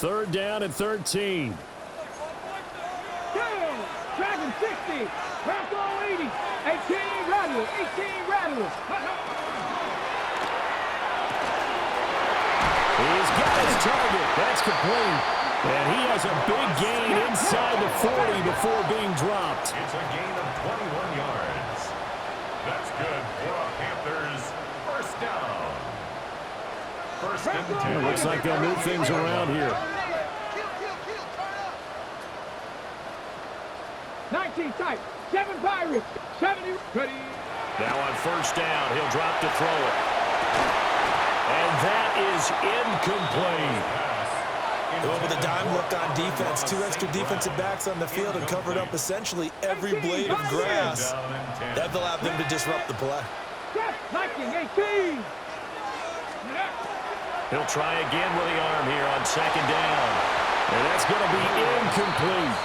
Third down and 13. Dragon 60, Bronco 80, 18 Rattler, 18 Rattler. He's got his target. That's complete. And he has a big gain inside the 40 before being dropped. It's a gain of 21 yards. That's good for a Panthers first down. First and 10. Looks like they'll move things around here. 19 tight, 7 Pirates, 70 ready. Now on first down, he'll drop to throw it. And that is incomplete. With a dime look on defense, 2 extra defensive backs on the field and covered up essentially every blade of grass. That allowed them to disrupt the play. 18. He'll try again with the arm here on second down. And that's going to be incomplete.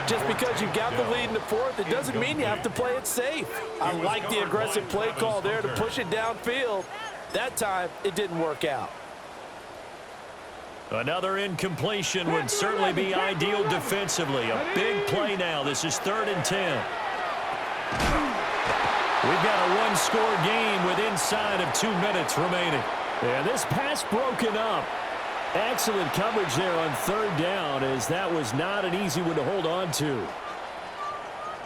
Just because you've got the lead in the fourth, it doesn't mean you have to play it safe. I like the aggressive play call there to push it downfield. That time, it didn't work out. Another incompletion would certainly be ideal defensively. A big play now. This is 3rd and 10. We've got a one-score game with inside of 2 minutes remaining. And this pass broken up. Excellent coverage there on 3rd down, as that was not an easy one to hold on to.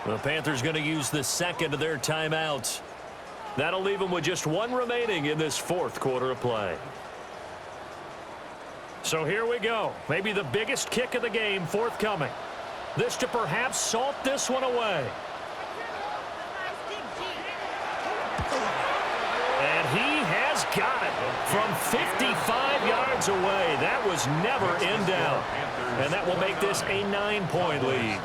The Panthers going to use the second of their timeouts. That'll leave them with just 1 remaining in this 4th quarter of play. So here we go. Maybe the biggest kick of the game forthcoming. This to perhaps salt this one away. And he has got it from 55 yards away. That was never in doubt. And that will make this a 9-point lead.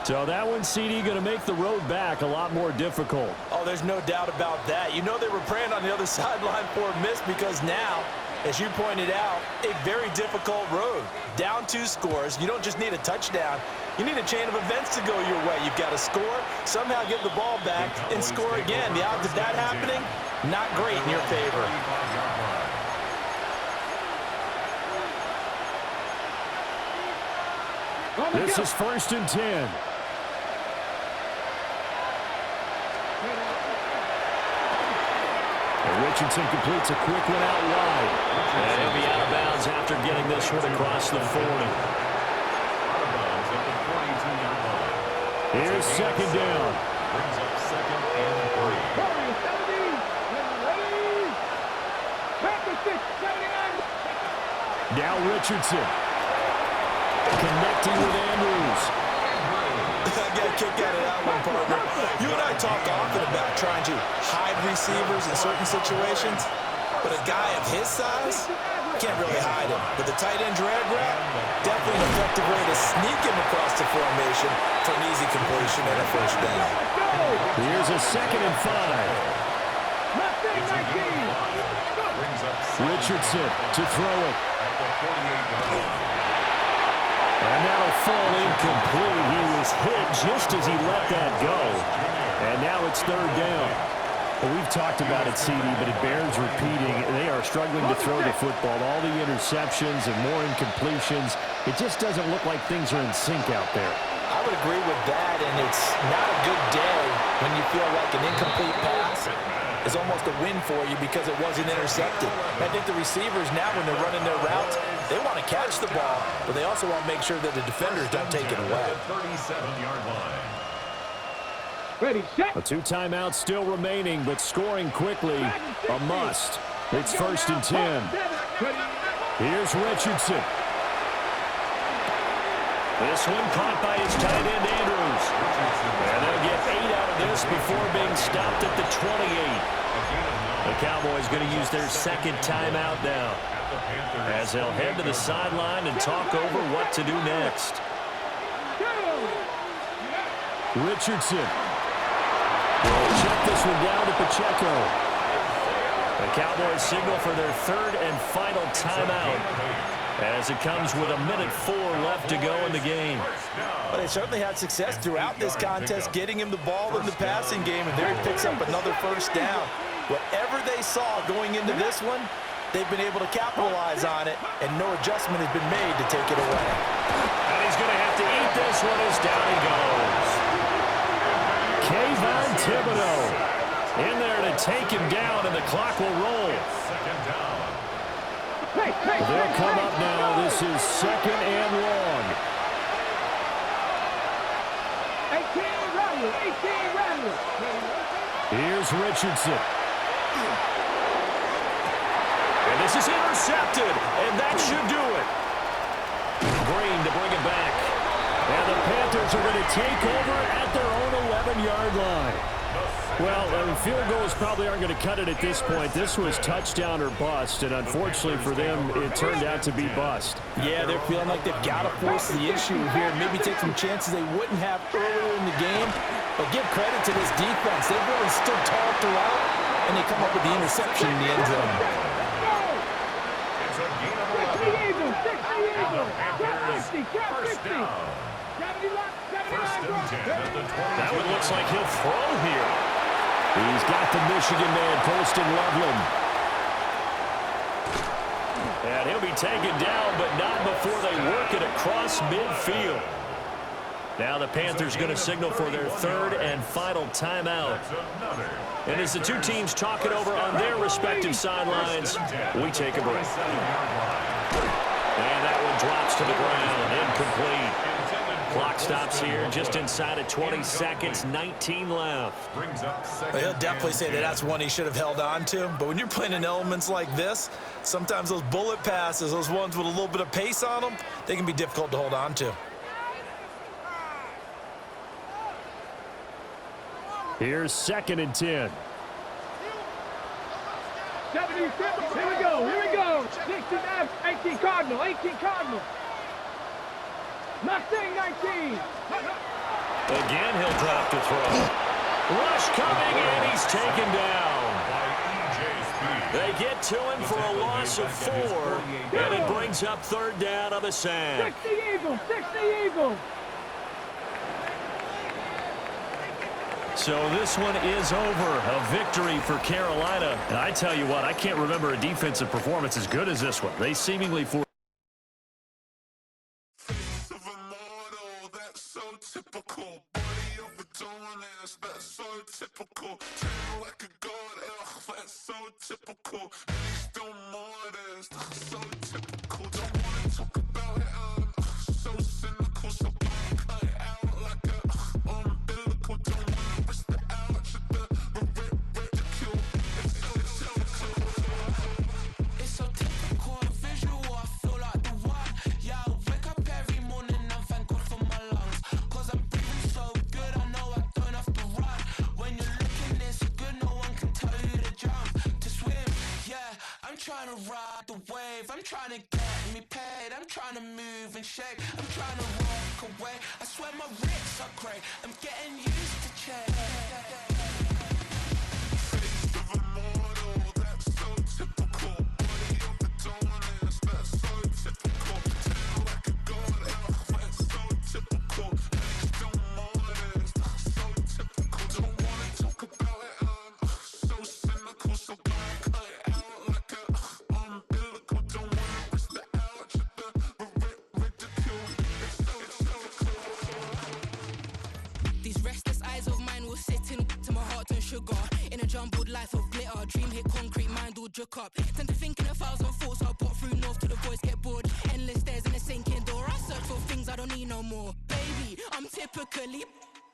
So that one, CD, going to make the road back a lot more difficult. Oh, there's no doubt about that. You know they were praying on the other sideline for a miss because now, as you pointed out, a very difficult road. Down 2 scores. You don't just need a touchdown. You need a chain of events to go your way. You've got to score, somehow get the ball back, and score again. The odds of that happening, not great in your favor. This is 1st and 10. Richardson completes a quick one out wide. And he'll be out of bounds after getting this one across the 40. Here's 2nd down. Brings up 2nd and 3. Now Richardson. Connecting with Andrews. I got a kick out of that one, partner. You and I talk often about trying to hide receivers in certain situations, but a guy of his size can't really hide him. But the tight end drag route, definitely an effective way to sneak him across the formation for an easy completion and a first down. Here's a 2nd and 5. Richardson to throw it. And that'll fall incomplete. He was hit just as he let that go. And now it's 3rd down. Well, we've talked about it, CD, but it bears repeating. They are struggling to throw the football. All the interceptions and more incompletions. It just doesn't look like things are in sync out there. I would agree with that, and it's not a good day when you feel like an incomplete pass is almost a win for you because it wasn't intercepted. I think the receivers now, when they're running their routes, they want to catch the ball, but they also want to make sure that the defenders don't take it away. 37-yard line. Ready, set. 2 timeouts still remaining, but scoring quickly, a must. It's 1st and 10. Here's Richardson. This one caught by his tight end, Andrews. And they'll get 8 out of this before being stopped at the 28. The Cowboys going to use their 2nd timeout now, as they'll head to the sideline and talk over what to do next. Richardson will check this one down to Pacheco. The Cowboys signal for their 3rd and final timeout, as it comes with 1:04 left to go in the game. But they certainly had success throughout this contest, getting him the ball in the passing game, and there he picks up another first down. Whatever they saw going into this one, they've been able to capitalize on it, and no adjustment has been made to take it away. And he's going to have to eat this one as down he goes. Kayvon Thibodeau in there to take him down, and the clock will roll. Second down. They'll come up now. This is second and long. 18 Rattlers, 18 Rattlers. Here's Richardson. And this is intercepted, and that should do it. Green to bring it back. And the Panthers are going to take over at their own 11-yard line. Well, field goals probably aren't going to cut it at this point. This was touchdown or bust, and unfortunately for them, it turned out to be bust. Yeah, they're feeling like they've got to force the issue here and maybe take some chances they wouldn't have earlier in the game. But give credit to this defense. They've really stood tall throughout, and they come up with the interception in the end zone. It's a gain of 11. 60 Eagles, 60 Eagles. Panthers, 50, first down. 79 First and 10 at the 22. That one looks like he'll throw here. He's got the Michigan man posting Loveland. And he'll be taken down, but not before they work it across midfield. Now the Panthers going to signal for their third and final timeout. And as the two teams talk it over on their respective sidelines, we take a break. And that one drops to the ground, incomplete. Clock stops here just inside of 20 seconds, 19 left. Well, he'll definitely say that that's one he should have held on to. But when you're playing in elements like this, sometimes those bullet passes, those ones with a little bit of pace on them, they can be difficult to hold on to. Here's second and 10. 76, here we go. 69, 18 Cardinal, 18 Cardinal. Mustang 19. Again, he'll drop to throw. Rush coming, and he's taken down. They get to him for a loss of 4, and it brings up third down on the sack. 60 Eagles, 60 Eagles. So this one is over. A victory for Carolina. And I tell you what, I can't remember a defensive performance as good as this one. They seemingly forced. I'm trying to get me paid, I'm trying to move and shake, I'm trying to walk away, I swear my wrists are great, I'm getting used to change. Face of a model, that's so typical, body of the dominance, that's so typical, tell like a god, that's so typical, legs don't modest, that's so typical, don't wanna talk about it, I'm so cynical, so don't cut it out like a umbilical, don't wanna risk the ouch at the ridicule, it's so cool. These restless eyes of mine will sit in to my heart and sugar. In a jumbled life of glitter, dream hit concrete, mind all jook up. Tend to think in 1,000 thoughts, I'll pop through north to the voice, get bored. Endless stairs in a sinking door, I search for things I don't need no more. Baby, I'm typically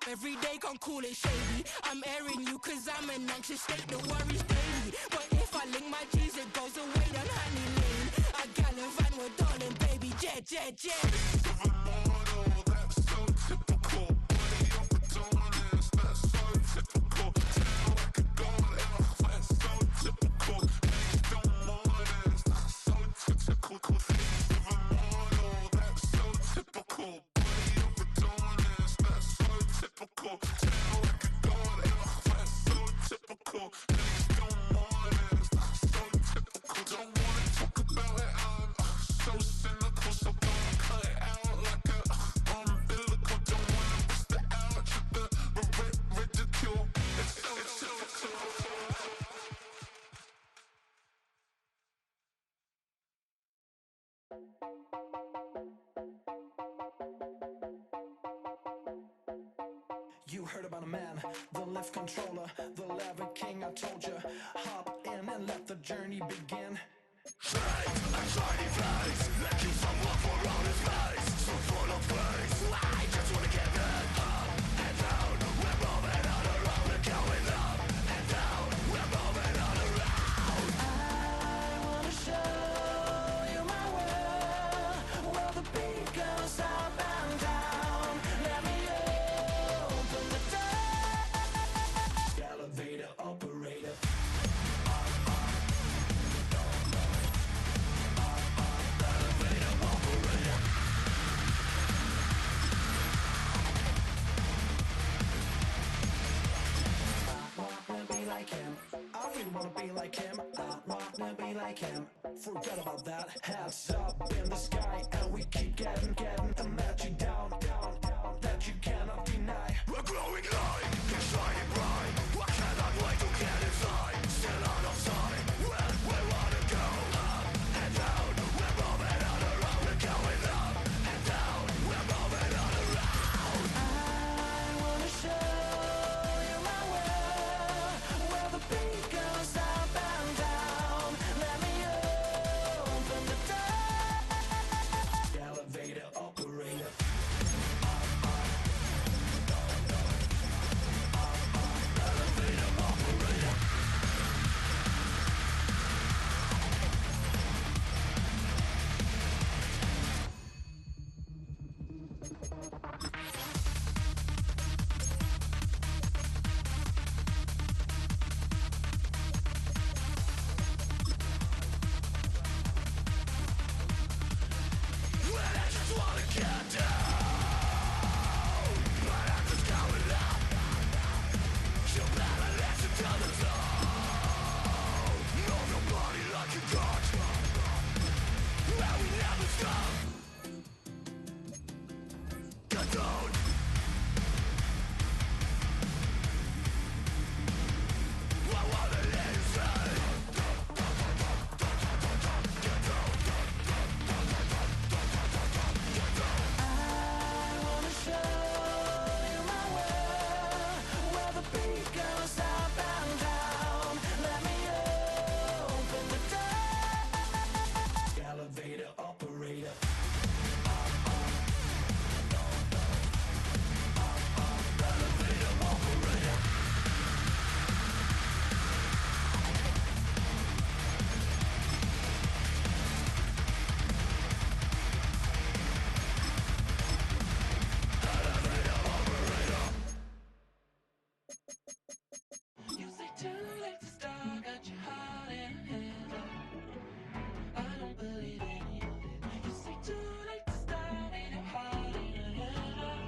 every day, can't call it shady. I'm airing you cause I'm an anxious state that worries daily. But if I link my G's, it goes away, then honey lean. I gallivant with darling, baby, jet, jet, jet. Of a model, that's so typical. Body of the dominance, that's so typical. Tell like a god, that's so typical. Legs don't modest, that's so typical. Face of a model, that's so typical. Body of the dominance, that's so typical. Tell like a god, that's so typical. Legs don't modest, that's so typical. Don't wanna talk about it, I'm so cynical, so don't cut it out. You heard about a man, the lift controller, the lever king, I told you. Hop in and let the journey begin. Straight and shiny face, making someone for on his face. So full of grace, I just wanna get it up and down. We're moving on around, we're going up and down. We're moving on around. I wanna show you my world, where the beat goes up and down. Let me open the door. Elevator operator. I really wanna be like him. I wanna be like him. Forget about that. Hands up in the sky, and we keep getting and let you down, that you cannot deny. We're glowing light, we're shining bright. I cannot wait to get inside. Still out of sight, where we wanna go. Up and down, we're moving on around. We're going up and down, we're moving on around. I wanna show you my world, where the beat goes up and down. Let me open the door. Elevator operator. Well, I just wanna get down, but I'm just going up. You better listen to the sound. Move your body like you got, and we never stop. Get down. I wanna let you say. I wanna show you my world, where the beat goes up and down. Let me open the door. Elevator operator. You say too late to start, got your heart in a handle. I don't believe any of it. You say too late to start, ain't your heart in a handle.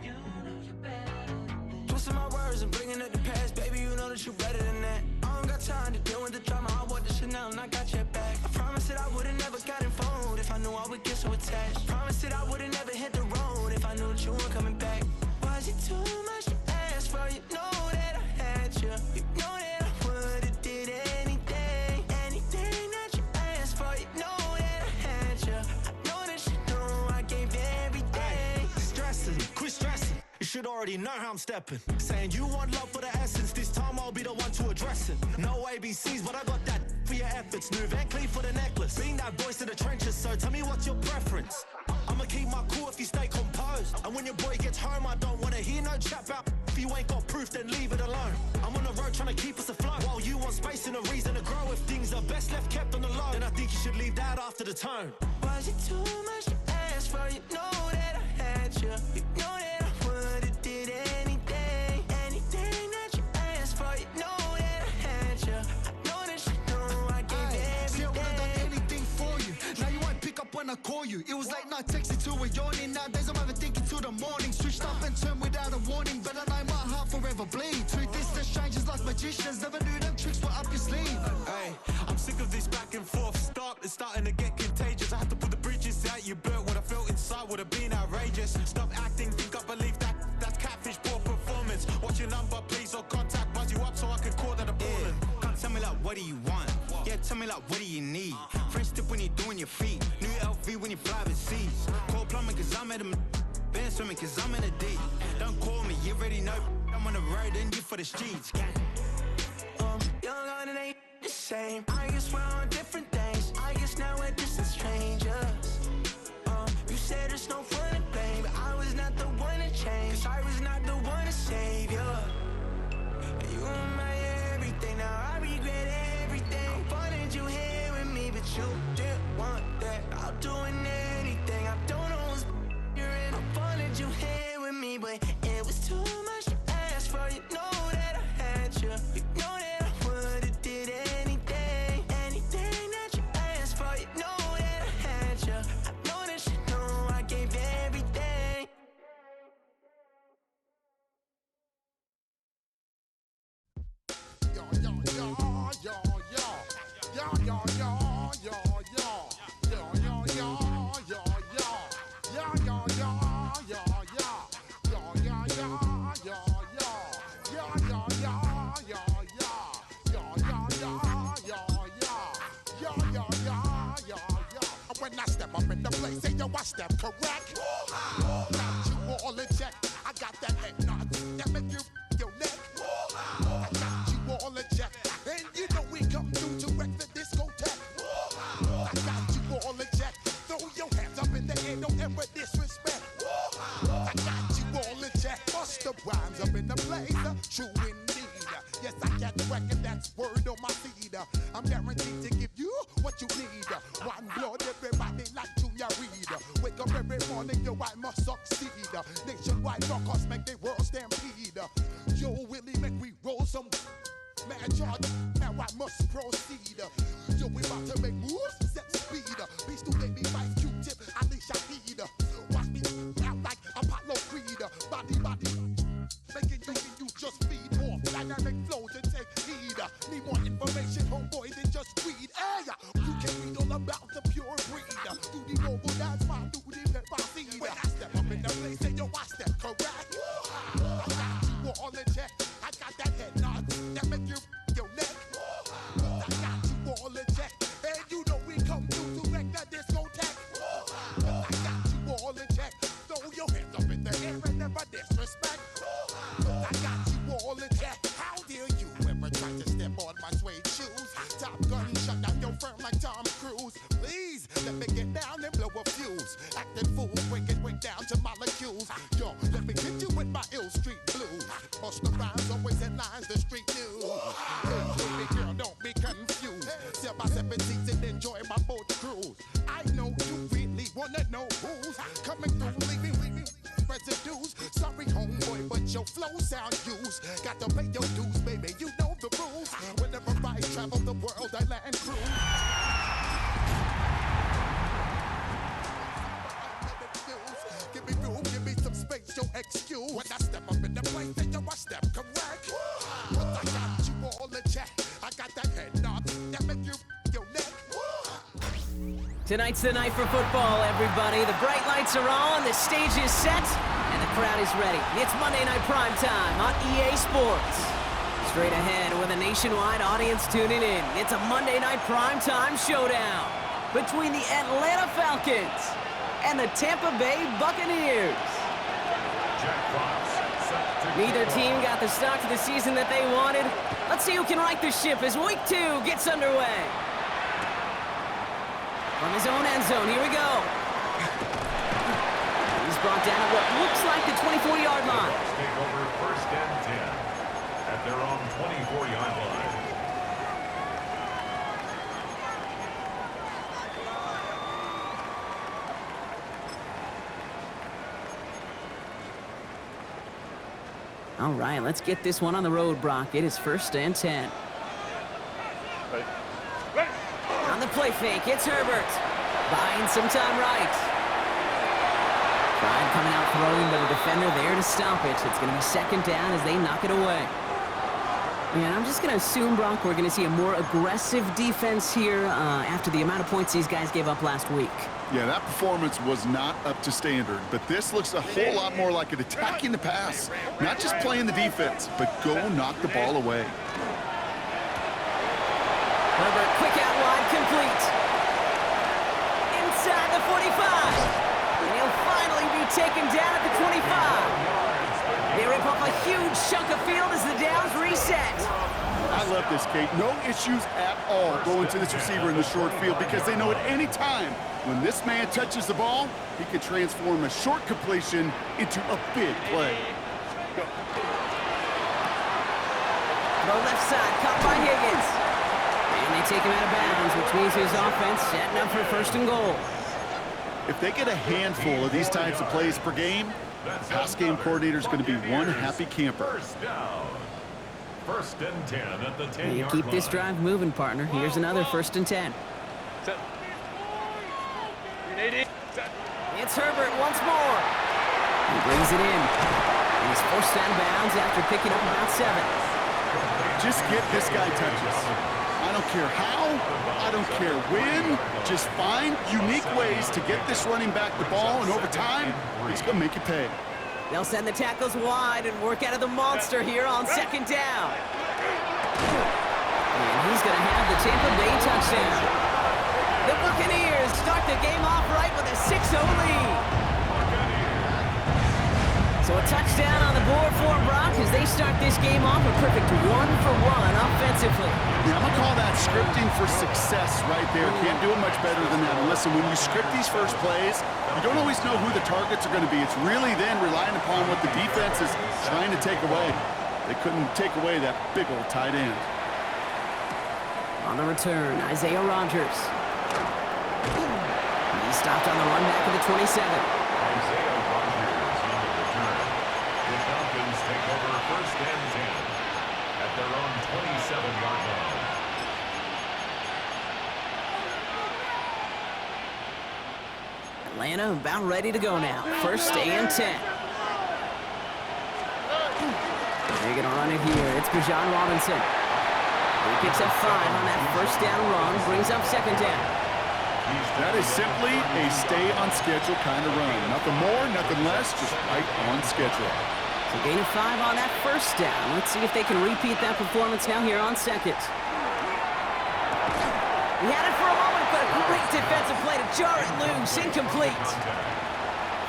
You know you're better than this. Twisting my words and bringing up the past, baby, you know that you're better than that. I don't got time to deal with the drama, I bought the Chanel and I got your back. I promised that I would've never got involved if I knew I would get so attached. I promised that I would've never hit the road if I knew that you weren't coming back. Was it too much to ask for? You know that I had you. You know that I would've did anything that you asked for. You know that I had you. I know that you know I gave everything. Stressing, quit stressing. You should already know how I'm stepping. Saying you want love for the essence. This time I'll be the one to address it. No ABCs, but I got that for your efforts. New Van Cleef for the necklace. Being that voice in the trenches, so tell me what's your preference. I'ma keep my cool if you stay composed. And when your boy gets home, I don't wanna hear no chat about. If you ain't got proof, then leave it alone. I'm on the road trying to keep us afloat. While you want space and a reason to grow. If things are best left kept on the low, then I think you should leave that after the tone. Was it too much to ask for? You know that I had you. You know that I would've did anything that you asked for. You know that I had you. I know that you know I gave everything. See, I would've done anything for you. Now you won't pick up when I call you. It was late night texting to a yawning. Nowadays I'm overthinking till the morning. Switched up and turned without a warning, but I know my heart forever bleed. Two distant strangers like magicians. Never knew them tricks were up your sleeve. Hey, I'm sick of this back and forth. Stop, it's starting to get contagious. I had to put the bridges out you burnt. What I felt inside would have been outrageous. Stop acting, think I believe that's catfish, poor performance. What's your number, please, or contact, buzz you up so I can call that appalling. Can't tell me like, what do you want? Yeah, tell me like, what do you need? French tip when you doing your feet. New LV when you fly overseas. Call plumbing cause I'm at a been swimming cause I'm in a deep. Don't call me, you already know. I'm on the road and you for the streets. Young on it ain't the same. I guess we're on different things. I guess now we're distant strangers. You said there's no fun to blame, but I was not the one to change. 'Cause I was not the one to save you. You were my everything, now I regret everything. I wanted you here with me, but you didn't want that. I'm doing anything, I don't know what's you're in. I wanted you here with me, but it was too much to ask for. You know that I had you. You know that I would've did anything, anything that you asked for. You know that I had you. I know that you know I gave everything. When I step up in the place, say yo, I step correct. Got you all in check. I got that head nod that make you your neck. I got you all in check, and you know we come through to wreck the discotheque. I got you all in check. Throw your hands up in the air, don't ever disrespect. I got you all in check. Bust the rhymes up in the place, true indeed. Yes, I get wreck, and that's word on my feed. I'm guaranteed to give you what you need. One blood, everybody like Junior Reed. Wake up every morning, yo, I must succeed. Nationwide rockers make the world stampede. Yo, Willie, make we roll some mad charge. Now I must proceed. Yo, we about to make moves, set speed. Beast to baby, Vice Q-tip, Alicia Heed. Watch me out like Apollo Creed. Body, making you just feed more dynamic flows and take heed. Need more information, homeboy, than just read. Hey, you can read all about the pure breed. Do the noble dance, my duty, pepper seed. When I step up in the place, say yo, I step correct. I got you all in check. I got that head nod that make you your neck. I got you all in check, and you know we come through to wreck the discotheque. I got you all in check. Throw your hands up in the air and never disrespect. I got you all in check. How dare you ever try to step on my suede shoes? Top Gun shut down your firm like Tom Cruise. Please let me get down and blow a fuse. Acting fool, break it way down to molecules. Yo, let me hit you with my ill street blues. Bust the rhymes, always headlines, the street news. Hey, baby girl, don't be confused. Sell my 7 seats and enjoy my boat cruise. I know you really wanna know who's coming through, leaving residues. Sorry, homeboy, but your flow sound used. Got to pay your dues, baby, you know the rules. Whenever I travel the world, I land cruise. Give me room, give me some space, your excuse. When I step up in the place, then yo, I step correct. But I got you all in check. I got that head nod that make you your neck. Tonight's the night for football, everybody. The bright lights are on, the stage is set, and the crowd is ready. It's Monday Night Prime Time on EA Sports. Straight ahead with a nationwide audience tuning in, it's a Monday Night Prime Time showdown between the Atlanta Falcons and the Tampa Bay Buccaneers. Neither team got the start to the season that they wanted. Let's see who can right the ship as Week 2 gets underway. From his own end zone, here we go. He's brought down at what looks like the 24-yard line. Take over 1st and 10 at their own 24-yard line. All right, let's get this one on the road, Brock. It is 1st and 10. On the play fake, it's Herbert. Buying some time right. Prime coming out throwing, but a defender there to stop it. It's going to be 2nd down as they knock it away. Yeah, I'm just going to assume, Brock, we're going to see a more aggressive defense here after the amount of points these guys gave up last week. Yeah, that performance was not up to standard, but this looks a whole lot more like it attacking the pass. Not just playing the defense, but go knock the ball away. Herbert, quick out wide, complete. taken down at the 25. They rip off a huge chunk of field as the downs reset. I love this, Kate. No issues at all going to this receiver in the short field because they know at any time when this man touches the ball, he can transform a short completion into a big play. Go. Throw left side, caught by Higgins. And they take him out of bounds, which means his offense setting up for first and goal. If they get a handful of these types of plays per game, the pass game coordinator is going to be one happy camper. First down. First and 10 at the 10-yard You keep this drive moving, partner. Here's another 1st and 10. It's Herbert once more. He brings it in. And he's forced out of bounds after picking up about 7. Just get this guy touches. I don't care how, I don't care when. Just find unique ways to get this running back the ball, and over time, he's going to make you pay. They'll send the tackles wide and work out of the monster here on 2nd down. And he's going to have the Tampa Bay touchdown. The Buccaneers start the game off right with a 6-0 lead. So a touchdown on the board for Brock as they start this game off a perfect 1-for-1 offensively. Yeah, I'm going to call that scripting for success right there. Can't do it much better than that. And listen, when you script these first plays, you don't always know who the targets are going to be. It's really then relying upon what the defense is trying to take away. They couldn't take away that big old tight end. On the return, Isaiah Rodgers. He stopped on the run back of the 27. Isaiah Rodgers on the return. The Falcons take over 1st and 10 at their own 27-yard line. Atlanta about ready to go now. 1st and 10. They're going to run it here. It's Bijan Robinson. He picks up 5 on that 1st down run. Brings up 2nd down. That is simply a stay-on-schedule kind of run. Nothing more, nothing less, just right on schedule. So gain of 5 on that 1st down. Let's see if they can repeat that performance now here on 2nd. He had it for a moment, but a great defensive play to jar it loose. Incomplete.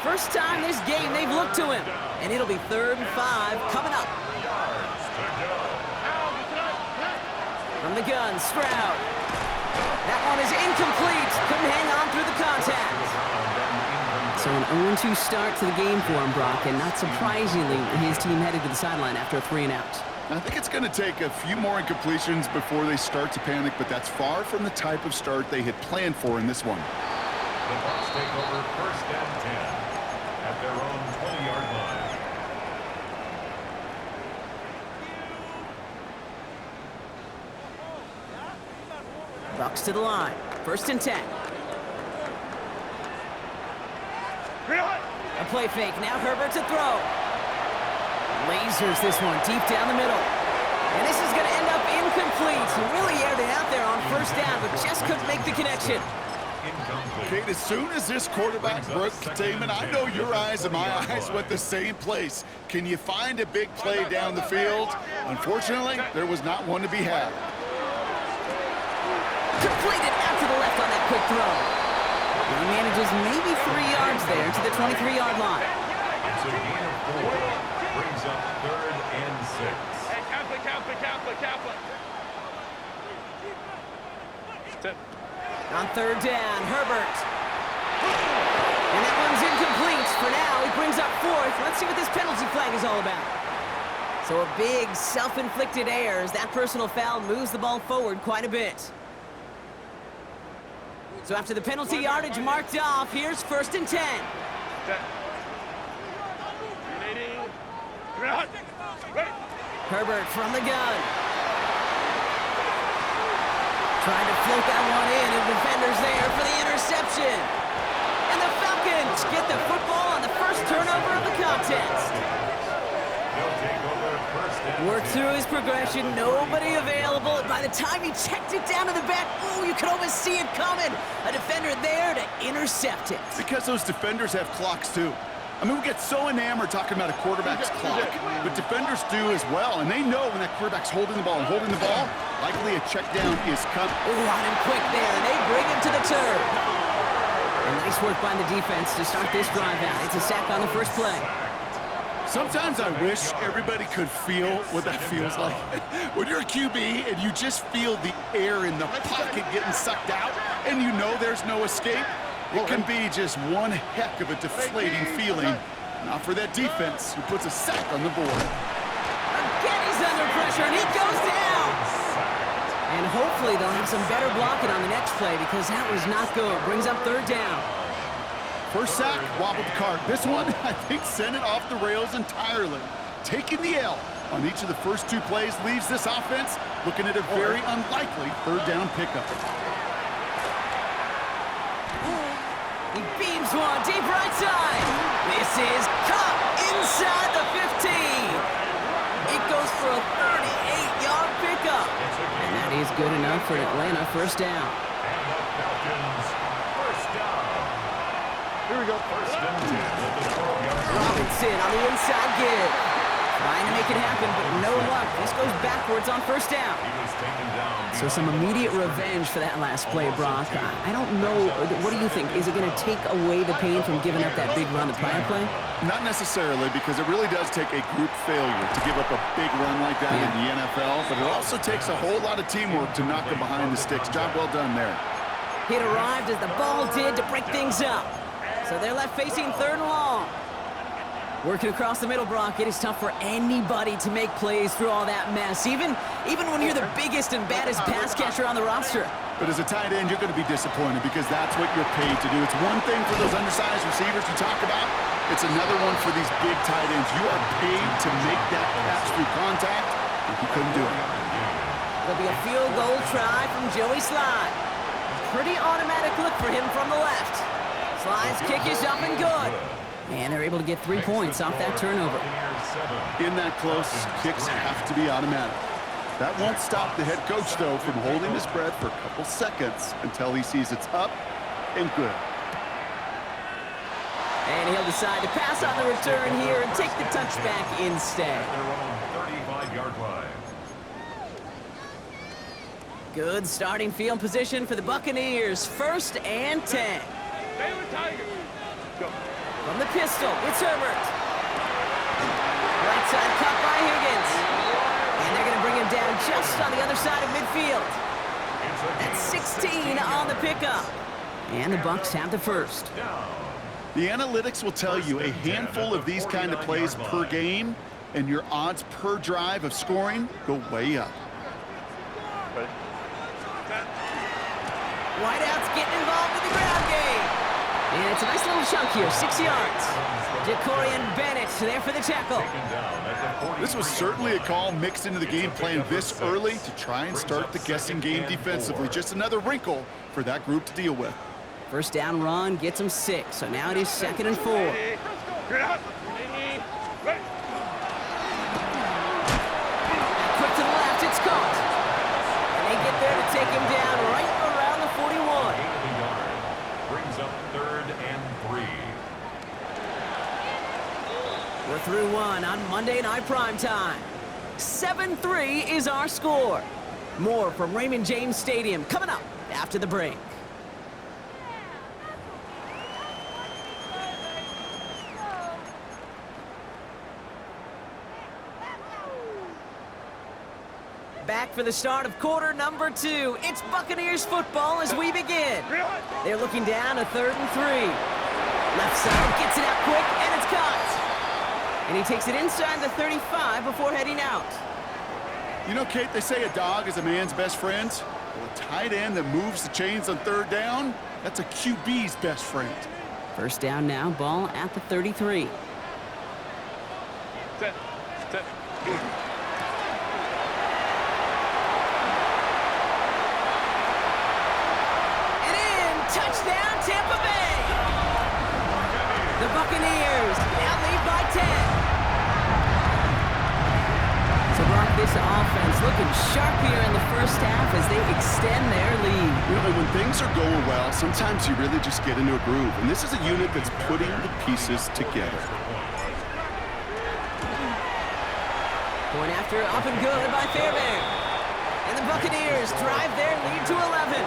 First time this game they've looked to him. And it'll be 3rd and 5 coming up. From the gun, Stroud. That one is incomplete. Couldn't hang on through the contact. So an 0-2 start to the game for him, Brock, and not surprisingly, his team headed to the sideline after a 3-and-out. I think it's going to take a few more incompletions before they start to panic, but that's far from the type of start they had planned for in this one. The Bucs take over 1st and 10 at their own 20-yard line. Bucs to the line. 1st and 10. A play fake. Now Herbert to throw. Lasers this one deep down the middle. And this is going to end up incomplete. He really aired it out there on 1st down, but just couldn't make the connection. Kate, as soon as this quarterback broke containment, I know your eyes and my eyes went the same place. Can you find a big play down the field? Unfortunately, there was not one to be had. Completed out to the left on that quick throw. And he manages maybe 3 yards there to the 23-yard line. It's a gain of 4. Brings up 3rd and 6. Hey, Kaplan. On 3rd down, Herbert. And that one's incomplete. For now, he brings up 4th. Let's see what this penalty flag is all about. So a big self-inflicted error as that personal foul moves the ball forward quite a bit. So after the penalty yardage marked off, here's 1st and 10. Herbert from the gun. Trying to float that one in, and defenders there for the interception. And the Falcons get the football on the first turnover of the contest. Worked through his progression, nobody available. And by the time he checked it down to the back, ooh, you could almost see it coming. A defender there to intercept it. Because those defenders have clocks too. I mean, we get so enamored talking about a quarterback's clock, but defenders do as well, and they know when that quarterback's holding the ball, likely a check down is coming. Ooh, on him quick there, and they bring him to the turf. A nice Nice work by the defense to start this drive out. It's a sack on the first play. Sometimes I wish everybody could feel what that feels like. When you're a QB and you just feel the air in the pocket getting sucked out and you know there's no escape, it can be just one heck of a deflating feeling. Not for that defense who puts a sack on the board. Again, he's under pressure, and he goes down. And hopefully they'll have some better blocking on the next play because that was not good. Brings up third down. First sack, wobbled the cart. This one, I think, sent it off the rails entirely. Taking the L on each of the first two plays leaves this offense looking at a very unlikely third down pickup. He beams one deep right side. This is caught inside the 15. It goes for a 38-yard pickup. And that is good enough for Atlanta first down. Here we go. First and 10 at the 12-yard line. Robinson on the inside give. Trying to make it happen, but no luck. This goes backwards on first down. So some immediate revenge for that last play, Brock. I don't know. What do you think? Is it going to take away the pain from giving up that big run the prior play? Not necessarily, because it really does take a group failure to give up a big run like that in the NFL, but it also takes a whole lot of teamwork to knock them behind the sticks. Job well done there. It arrived as the ball did to break things up. So they're left facing third and long. Working across the middle, Brock, it is tough for anybody to make plays through all that mess, even when you're the biggest and baddest pass catcher on the roster. But as a tight end, you're going to be disappointed because that's what you're paid to do. It's one thing for those undersized receivers you talk about. It's another one for these big tight ends. You are paid to make that catch through contact, and he couldn't do it. There'll be a field goal try from Joey Slye. Pretty automatic look for him from the left. Sly's kick is up and good. And they're able to get 3 points off that turnover. In that close, kicks have to be automatic. That won't stop the head coach, though, from holding his breath for a couple seconds until he sees it's up and good. And he'll decide to pass on the return here and take the touchback instead. Their own 35-yard line. Good starting field position for the Buccaneers. First and 10. From the pistol, it's Herbert. Right side cut by Higgins. And they're going to bring him down just on the other side of midfield. That's 16 on the pickup. And the Bucs have the first. The analytics will tell you a handful of these kind of plays per game, and your odds per drive of scoring go way up. Wideouts getting involved in the ground game. And it's a nice little chunk here, 6 yards. Jacorian Bennett there for the tackle. This was certainly a call mixed into the game plan this early to try and start the guessing game defensively. Just another wrinkle for that group to deal with. First down run gets them 6, so now it is 2nd and 4. Quick to the left, it's caught. And they get there to take him down right around the 41. Brings up 3rd and 3. We're through one on Monday Night Primetime. 7-3 is our score. More from Raymond James Stadium coming up after the break. Back for the start of quarter number 2. It's Buccaneers football as we begin. They're looking down a 3rd and 3. Left side gets it out quick, and it's caught. And he takes it inside the 35 before heading out. You know, Kate, they say a dog is a man's best friend. Well, a tight end that moves the chains on 3rd down, that's a QB's best friend. First down now, ball at the 33. Touchdown, Tampa Bay! The Buccaneers now lead by 10. So, Brock, this offense looking sharp here in the first half as they extend their lead. You know, when things are going well, sometimes you really just get into a groove. And this is a unit that's putting the pieces together. Point after, up and good by Fairbairn. And the Buccaneers drive their lead to 11.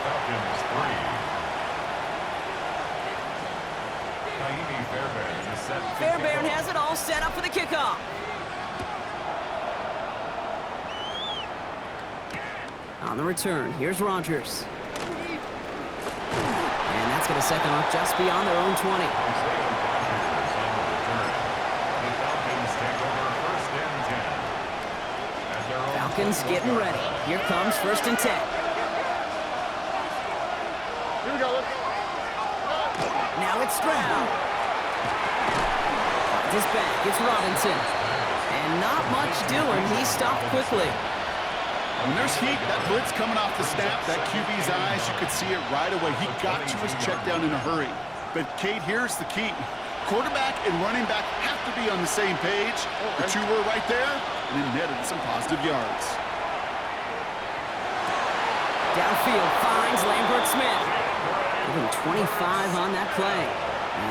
Falcons 3. Fairbairn has it all set up for the kickoff. On the return, here's Rodgers. And that's going to set them up just beyond their own 20. Falcons getting ready. Here comes 1st and 10. Here we go. Now it's Stroud. This back, it's Robinson. And not much doing. He stopped quickly. When there's heat, that blitz coming off the snap, that QB's eyes, you could see it right away. He got to his check down in a hurry. But, Kate, here's the key. Quarterback and running back have to be on the same page. The two were right there, and it netted some positive yards. Downfield finds Lambert Smith. Even 25 on that play.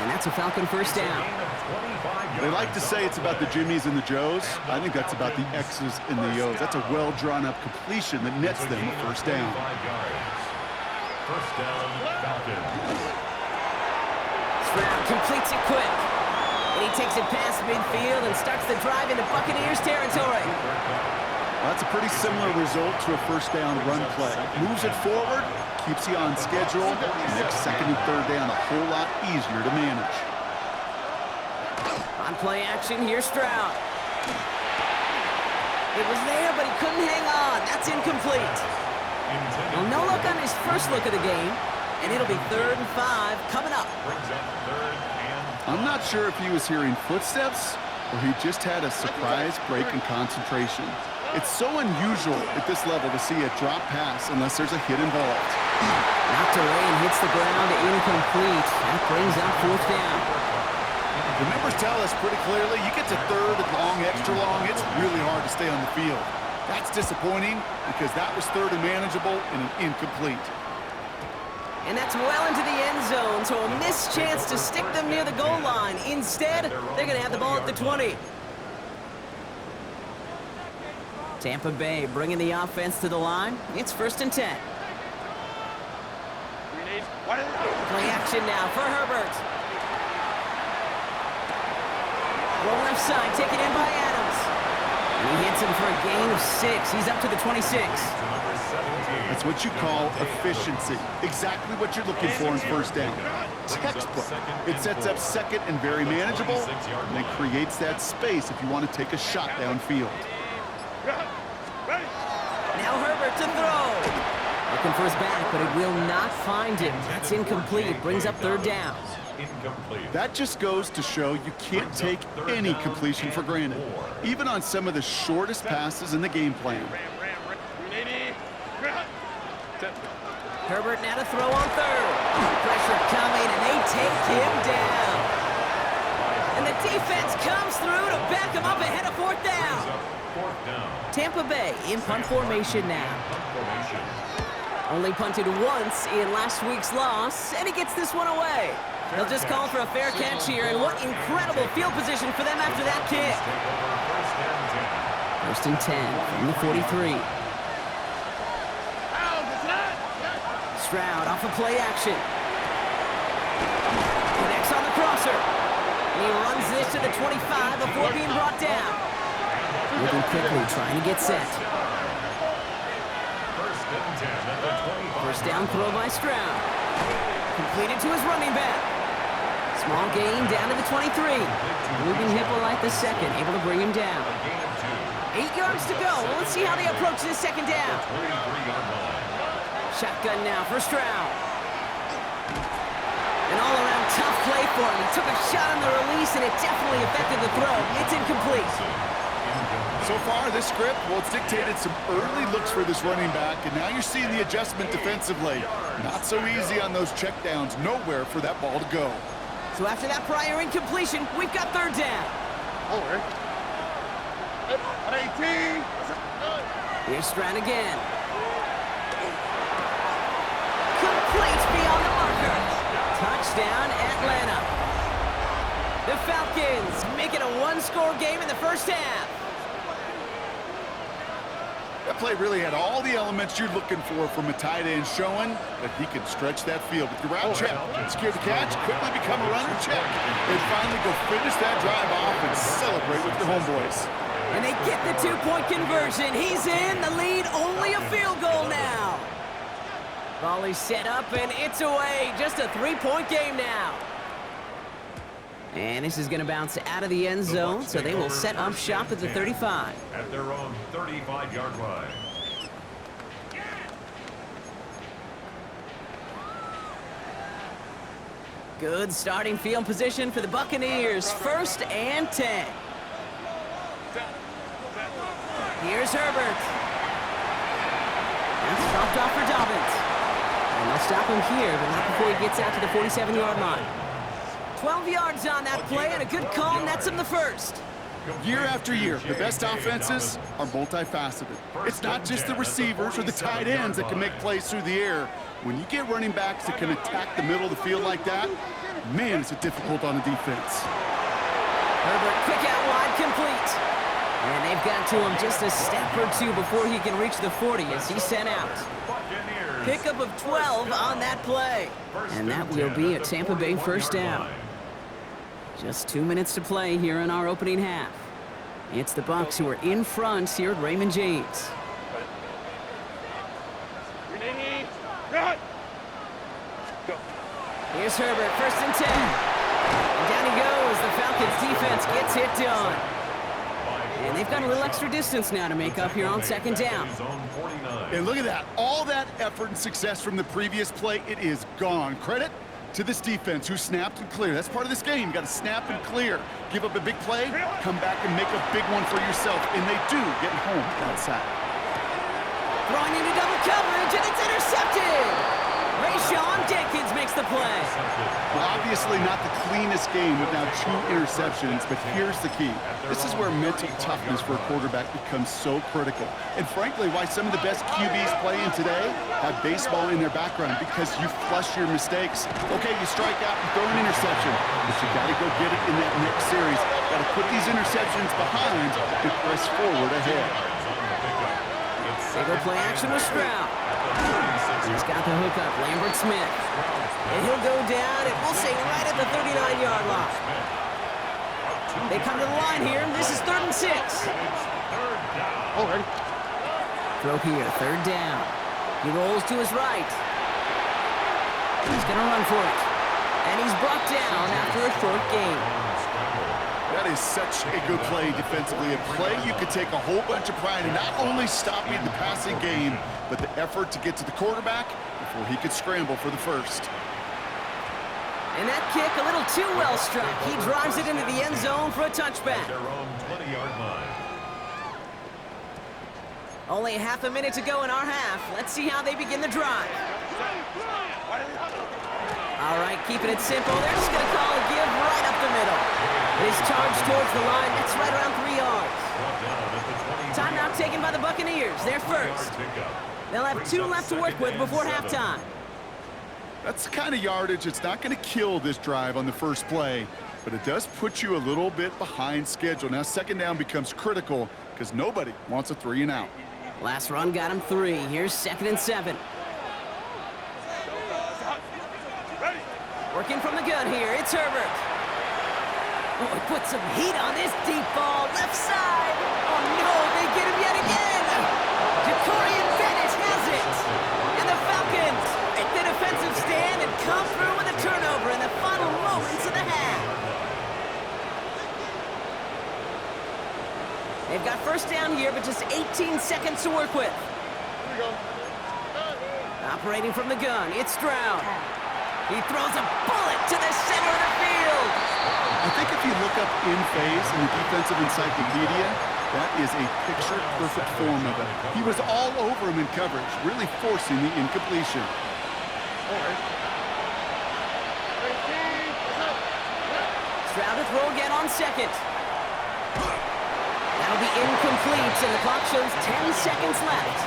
And that's a Falcon 1st down. They like to say it's about the Jimmies and the Joes. I think that's about the X's and the O's. That's a well-drawn-up completion that nets them a 1st down. 1st down, Falcons. Stroud completes it quick. And he takes it past midfield and starts the drive into Buccaneers territory. Well, that's a pretty similar result to a 1st down run play. Moves it forward, keeps you on schedule, makes 2nd and 3rd down a whole lot easier to manage. On play action, here's Stroud. It was there, but he couldn't hang on. That's incomplete. Well, no look on his first look of the game, and it'll be 3rd and 5 coming up. I'm not sure if he was hearing footsteps or he just had a surprise break in concentration. It's so unusual at this level to see a drop pass unless there's a hit involved. Knocked away and hits the ground, incomplete. That brings up 4th down. The numbers tell us pretty clearly, you get to 3rd and long, extra long, it's really hard to stay on the field. That's disappointing because that was 3rd and manageable and an incomplete. And that's well into the end zone, so a missed chance to stick them near the goal line. Instead, they're going to have the ball at the 20. Tampa Bay bringing the offense to the line. It's 1st and 10. Play action now for Herbert. Roll left side, taken in by Adams. And he hits him for a gain of 6. He's up to the 26. That's what you call efficiency. Exactly what you're looking for in 1st down. Textbook. It sets up 2nd and very manageable, and it creates that space if you want to take a shot downfield. Now Herbert to throw. Looking for his back, but it will not find him. That's incomplete. Brings up 3rd down. That just goes to show you can't take any completion for granted, even on some of the shortest passes in the game plan. Herbert now to throw on 3rd. Pressure coming, and they take him down. And the defense comes through to back him up ahead of 4th down. Tampa Bay in punt formation now. Only punted once in last week's loss, and he gets this one away. They'll just call for a fair catch here, and what incredible field position for them after that kick. 1st and 10 from the 43. Stroud off of play action. Connects on the crosser. And he runs this to the 25 before being brought down. Moving quickly, trying to get set. 1st down throw by Stroud. Completed to his running back. Small gain down to the 23. Moving Hippolyte the 2nd, able to bring him down. 8 yards to go. Well, let's see how they approach this 2nd down. Shotgun now for Stroud. An all-around tough play for him. He took a shot on the release, and it definitely affected the throw. It's incomplete. So far, this script, well, it's dictated some early looks for this running back, and now you're seeing the adjustment defensively. Not so easy on those checkdowns. Nowhere for that ball to go. So after that prior incompletion, we've got 3rd down. Over. 18. Here's Stroud again. Complete beyond the marker. Touchdown, Atlanta. The Falcons make it a 1-score game in the 1st half. That play really had all the elements you're looking for from a tight end, showing that he can stretch that field. With the route check, secure the catch, quickly become a runner check, and finally go finish that drive off and celebrate with your homeboys. And they get the two-point conversion. He's in. The lead, only a field goal now. Ball is set up, and it's away. Just a three-point game now. And this is going to bounce out of the end zone, so they will set up shop at the 35. At their own 35-yard line. Good starting field position for the Buccaneers. 1st and 10. Here's Herbert. That's dropped off for Dobbins. And they'll stop him here, but not before he gets out to the 47-yard line. 12 yards on that play, and a good call nets him the first. Year after year, the best offenses are multifaceted. It's not just the receivers or the tight ends that can make plays through the air. When you get running backs that can attack the middle of the field like that, man, it's difficult on the defense. Herbert, quick out wide, complete. And they've got to him just a step or two before he can reach the 40 as he's sent out. Pickup of 12 on that play. And that will be a Tampa Bay first down. Just 2 minutes to play here in our opening half. It's the Bucs who are in front here at Raymond James. Here's Herbert, 1st and 10. And down he goes. The Falcons defense gets it done. And they've got a little extra distance now to make up here on 2nd down. And look at that. All that effort and success from the previous play, it is gone. Credit to this defense who snapped and cleared. That's part of this game. You got to snap and clear. Give up a big play, come back and make a big one for yourself. And they do get home outside. Throwing into double coverage, and it's intercepted. Rayshawn Jenkins makes the play. Well, obviously not the cleanest game with now 2 interceptions, but here's the key. This is where mental toughness for a quarterback becomes so critical. And frankly, why some of the best QBs playing today have baseball in their background, because you flush your mistakes. Okay, you strike out and throw an interception, but you got to go get it in that next series. Got to put these interceptions behind and press forward ahead. Single play action with Stroud. He's got the hookup, Lambert Smith. And he'll go down, and we'll say right at the 39-yard line. They come to the line here. This is 3rd and 6. Throw here, 3rd down. He rolls to his right. He's going to run for it. And he's brought down after a short gain. That is such a good play defensively. A play you could take a whole bunch of pride in, not only stopping the passing game, but the effort to get to the quarterback before he could scramble for the first. And that kick a little too well struck. He drives it into the end zone for a touchback. Only half a minute to go in our half. Let's see how they begin the drive. All right, keeping it simple. They're just going to call a give right up the middle. His charge towards the line, that's right around 3 yards. Timeout taken by the Buccaneers. They're first. They'll have 2 left to work with before halftime. That's the kind of yardage that's not going to kill this drive on the first play, but it does put you a little bit behind schedule. Now 2nd down becomes critical because nobody wants a 3 and out. Last run got him 3. Here's 2nd and 7. Working from the gun here, it's Herbert. Oh, he put some heat on this deep ball, left side. Oh no, they get him yet again. Jacorian Bennett has it. And the Falcons make the defensive stand and come through with a turnover in the final moments of the half. They've got 1st down here, but just 18 seconds to work with. Operating from the gun, it's Stroud. He throws a bullet to the center of the field. I think if you look up in phase in the defensive encyclopedia, that is a picture-perfect form of it. He was all over him in coverage, really forcing the incompletion. Stroud to throw again on 2nd. That'll be incomplete, and the clock shows 10 seconds left.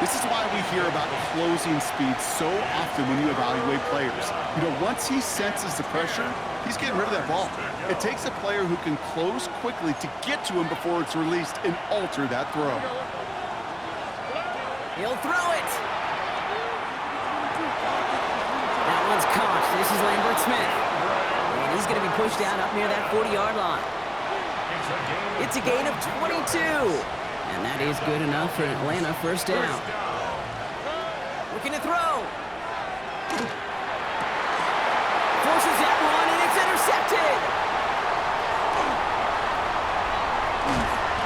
This is why we hear about closing speed so often when you evaluate players. You know, once he senses the pressure, he's getting rid of that ball. It takes a player who can close quickly to get to him before it's released and alter that throw. He'll throw it. That one's caught. This is Lambert Smith. And he's going to be pushed out up near that 40-yard line. It's a gain of 22. And that is good enough for Atlanta. First down. Looking to throw. Forces that one, and it's intercepted.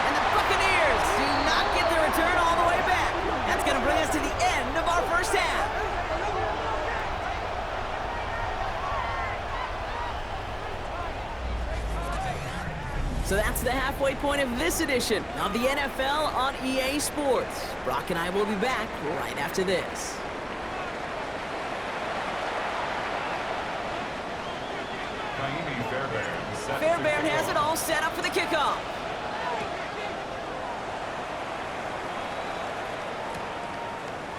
And the Buccaneers do not get the return all the way back. That's going to bring us to the end of our first half. So that's the halfway point of this edition of the NFL on EA Sports. Brock and I will be back right after this. Fairbairn has it all set up for the kickoff.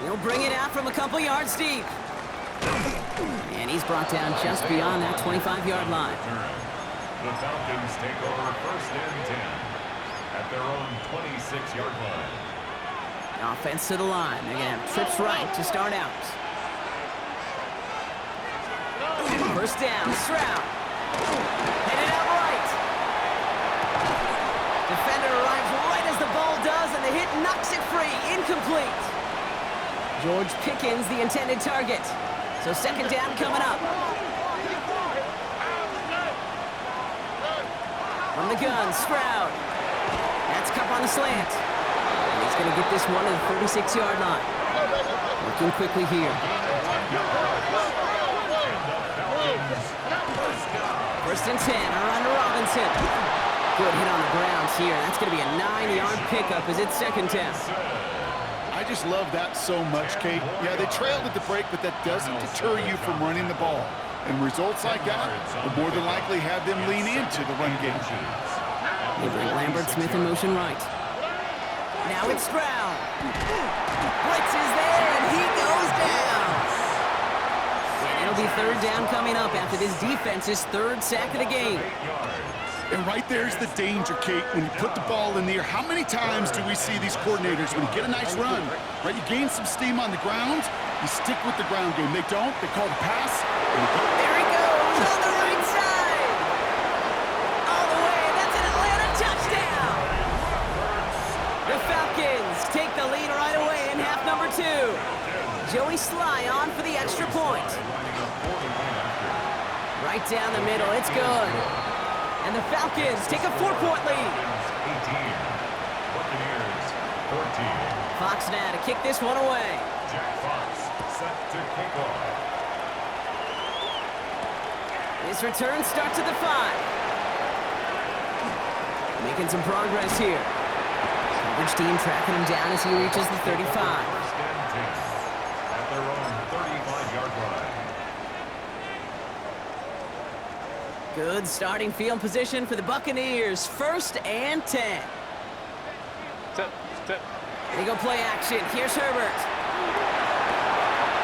He'll bring it out from a couple yards deep. And he's brought down just beyond that 25-yard line. The Falcons take over first and 10 at their own 26-yard line. Offense to the line. They're going to have trips right to start out. First down, Stroud. Headed out right. Defender arrives right as the ball does, and the hit knocks it free. Incomplete. George Pickens, the intended target. So second down coming up. From the gun, Stroud. That's Cup on the slant. And he's going to get this one to the 36-yard line. Working quickly here. First and 10, around to Robinson. Good hit on the ground here. That's going to be a 9-yard pickup as it's second down. I just love that so much, Kate. Yeah, they trailed at the break, but that doesn't deter you from running the ball. And results like that will more than likely have them lean into the run game. They bring Lambert Smith in motion right. Now it's Stroud. Blitz is there, and he goes down. And it'll be third down coming up after this defense's third sack of the game. And right there's the danger, Kate. When you put the ball in the air, how many times do we see these coordinators, when you get a nice run, right, you gain some steam on the ground, you stick with the ground game. They don't. They call the pass. There he goes on the right side. All the way. That's an Atlanta touchdown. The Falcons take the lead right away in half number 2. Joey Sly on for the extra point. Right down the middle. It's good. And the Falcons take a 4-point lead. 18. Buccaneers 14. Fox now to kick this one away. Jack Fox set to kick off. His return starts at the 5. Making some progress here. Coverage team tracking him down as he reaches the 35. First and 10 at their own 35-yard line. Good starting field position for the Buccaneers. First and 10. They go play action. Here's Herbert.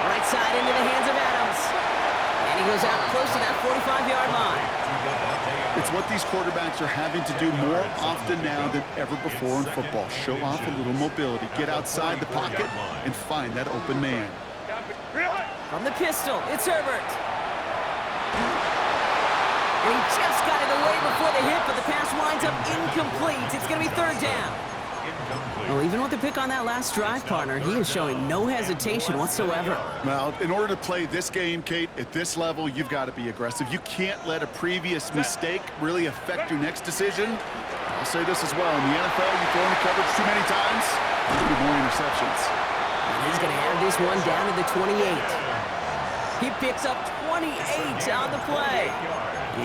Right side into the hands of Adams. And he goes out close to that 45-yard line. It's what these quarterbacks are having to do more often now than ever before in football. Show off a little mobility. Get outside the pocket and find that open man. From the pistol, it's Herbert. And he just got it away before the hit, but the pass winds up incomplete. It's going to be third down. Well, even with the pick on that last drive, partner, he is showing no hesitation whatsoever. Well, in order to play this game, Kate, at this level, you've got to be aggressive. You can't let a previous mistake really affect your next decision. I'll say this as well. In the NFL, you throw into coverage too many times, there'll be more interceptions. And he's going to have this one down to the 28. He picks up 28 on the play.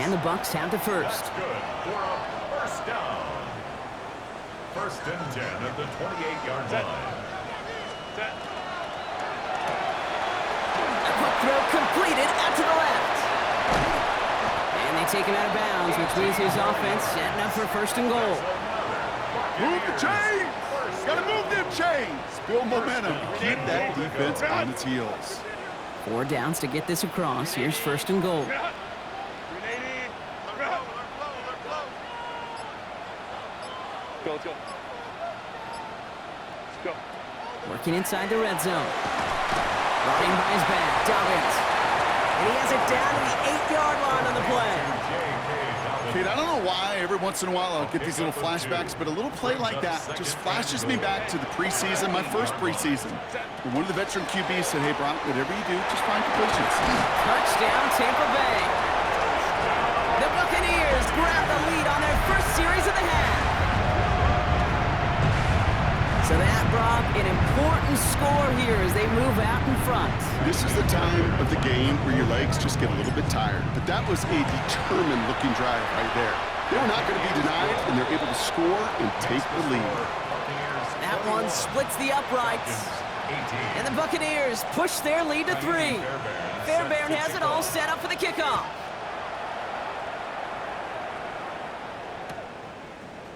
And the Bucs have the first. That's good for a first down. First and 10 at the 28-yard line. A quick throw completed out to the left. And they take him out of bounds, which means his offense setting up for first and goal. Move the chains! Gotta move them chains! Build momentum. Keep that defense on its heels. 4 downs to get this across. Here's first and goal. Go, let's go. Let's go. Working inside the red zone. Running by his back, Dobbins. And he has it down to the 8-yard line on the play. Kate, I don't know why every once in a while I'll get these little flashbacks, but a little play like that just flashes me back to the preseason, my first preseason. When one of the veteran QBs said, hey, Brock, whatever you do, just find completions. Touchdown, Tampa Bay. The Buccaneers grab the lead on their first series of the half. So that, Brock, an important score here as they move out in front. This is the time of the game where your legs just get a little bit tired. But that was a determined-looking drive right there. They were not going to be denied, and they're able to score and take the lead. That one splits the uprights. And the Buccaneers push their lead to 3. Fairbairn has it all set up for the kickoff.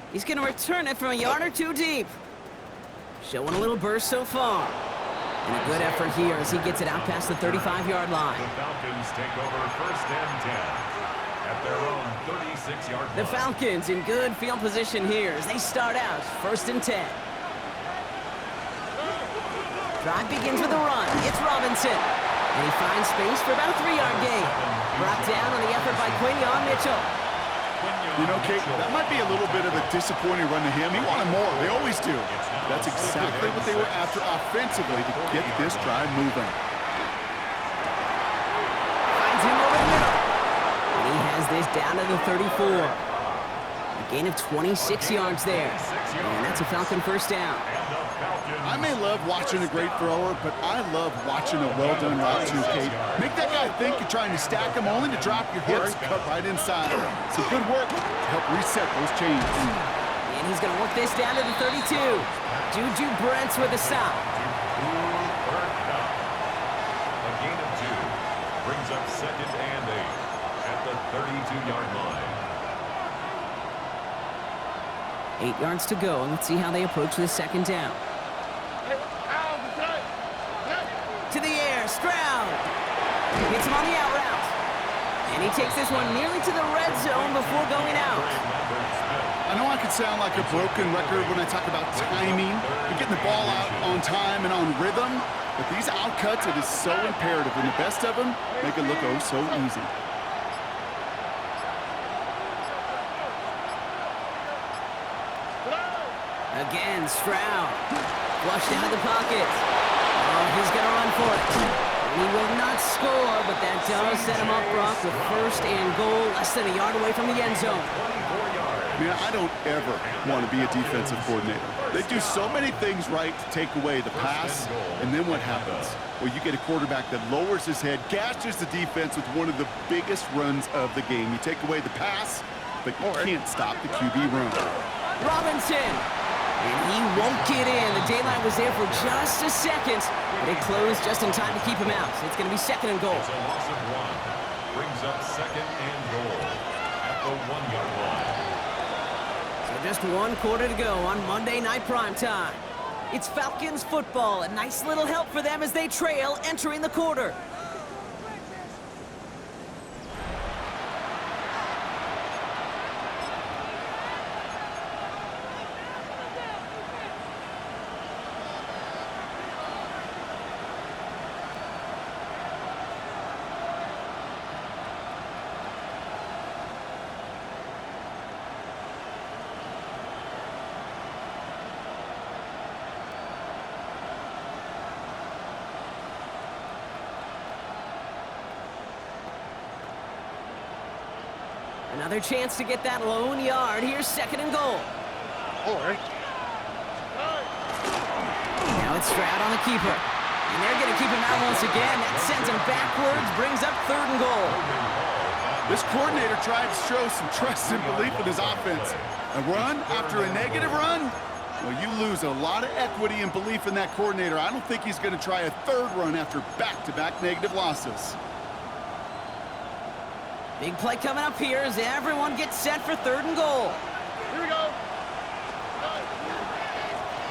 He's going to return it from a yard or two deep. Showing a little burst so far. And a good effort here as he gets it out past the 35-yard line. The Falcons take over first and 10 at their own 36-yard line. The Falcons in good field position here as they start out first and 10. Drive begins with a run. It's Robinson. And he finds space for about a 3-yard gain. Brought down on the effort by Quinion Mitchell. You know, Kate, that might be a little bit of a disappointing run to him. He wanted more. They always do. That's exactly what they were after offensively to get this drive moving. Finds him over the middle. And he has this down to the 34. A gain of 26 yards there. And that's a Falcon first down. I may love watching a great thrower, but I love watching a well-done route too, Kate. Make that guy think you're trying to stack him only to drop your hips, cut right inside. Some good work to help reset those chains. And he's going to work this down to the 32. Juju Brents with a stop. A gain of 2 brings up second and 8 at the 32-yard line. 8 yards to go, and let's see how they approach this second down. To the air, Stroud. Hits him on the out route. And he takes this one nearly to the red zone before going out. I know I could sound like a broken record when I talk about timing and getting the ball out on time and on rhythm, but these out cuts, it is so imperative, and the best of them make it look oh so easy. Again, Stroud. Flushed out of the pocket. Oh, he's going to run for it. He will not score, but that does set him up, Brock, with first and goal, less than a yard away from the end zone. Man, I don't ever want to be a defensive coordinator. They do so many things right to take away the pass, and then what happens? Well, you get a quarterback that lowers his head, gashes the defense with one of the biggest runs of the game. You take away the pass, but you can't stop the QB run. Robinson. And he won't get in. The daylight was there for just a second, but it closed just in time to keep him out. So it's going to be second and goal. It's a loss of 1. Brings up second and goal at the 1-yard line. So just 1 quarter to go on Monday Night Primetime. It's Falcons football. A nice little help for them as they trail entering the quarter. Another chance to get that lone yard. Here's second and goal. Now it's Stroud on the keeper. And they're going to keep him out once again. That sends him backwards, brings up third and goal. This coordinator tried to show some trust and belief in his offense. A run after a negative run? Well, you lose a lot of equity and belief in that coordinator. I don't think he's going to try a third run after back-to-back negative losses. Big play coming up here as everyone gets set for third and goal. Here we go.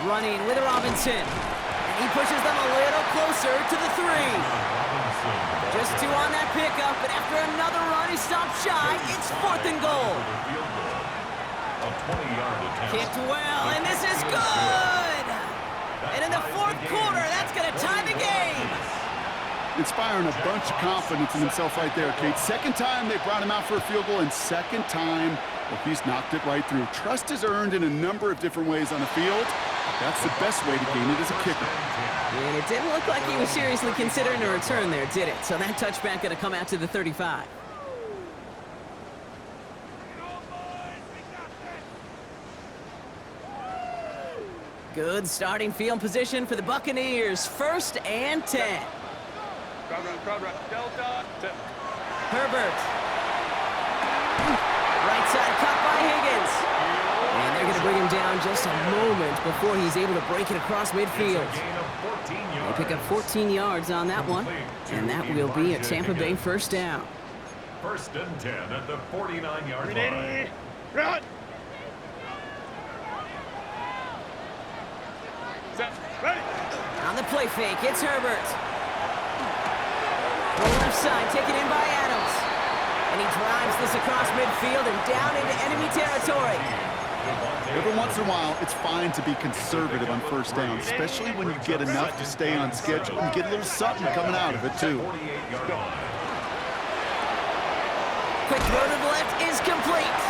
Running with Robinson. And he pushes them a little closer to the 3. Just 2 on that pickup, but after another run, he stops shy. It's fourth and goal. A 20-yard attempt. Kicked well, and this is good. And in the fourth quarter, that's going to tie the game. Inspiring a bunch of confidence in himself right there, Kate. Second time they brought him out for a field goal, and second time, well, he's knocked it right through. Trust is earned in a number of different ways on the field. That's the best way to gain it as a kicker. And it didn't look like he was seriously considering a return there, did it? So that touchback going to come out to the 35. Good starting field position for the Buccaneers. 1st and 10. Herbert. Right side cut by Higgins. And they're going to bring him down just a moment before he's able to break it across midfield. They pick up 14 yards on that one. And that will be a Tampa Bay 1st down. 1st and 10 at the 49-yard line. Run! On the play fake, it's Herbert. On the left side, taken in by Adams. And he drives this across midfield and down into enemy territory. Every once in a while, it's fine to be conservative on 1st down, especially when you get enough to stay on schedule and get a little something coming out of it, too. Quick throw to the left is complete.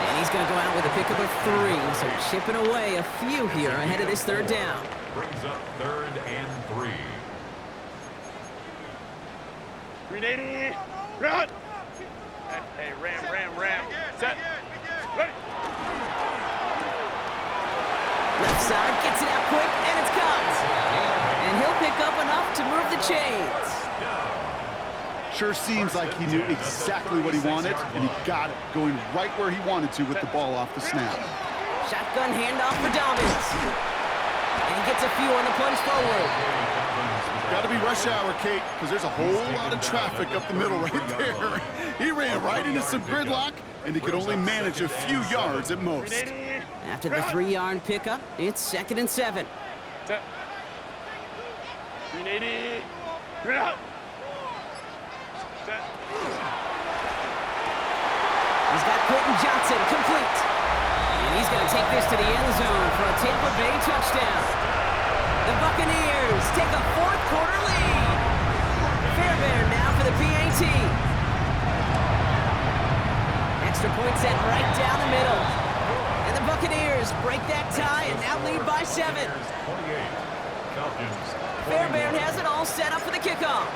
And he's going to go out with a pickup of 3. So chipping away a few here ahead of this 3rd down. Brings up 3rd and 3. 380. Run! Hey, ram. Set. Ready. Left side gets it out quick, and it's caught. And he'll pick up enough to move the chains. Sure seems like he knew exactly what he wanted, and he got it, going right where he wanted to with the ball off the snap. Shotgun handoff for Dobbins. And he gets a few on the plunge forward. Got to be rush hour, Kate, because there's a whole lot of traffic up the middle right there. He ran right into some gridlock, and he could only manage a few yards at most. After the 3-yard pickup, it's 2nd and 7. 380. Run! He's got Quentin Johnson complete. And he's going to take this to the end zone for a Tampa Bay touchdown. The Buccaneers take a 4th quarter lead. Fairbairn now for the PAT. Extra point set right down the middle. And the Buccaneers break that tie and now lead by 7. Fairbairn has it all set up for the kickoff.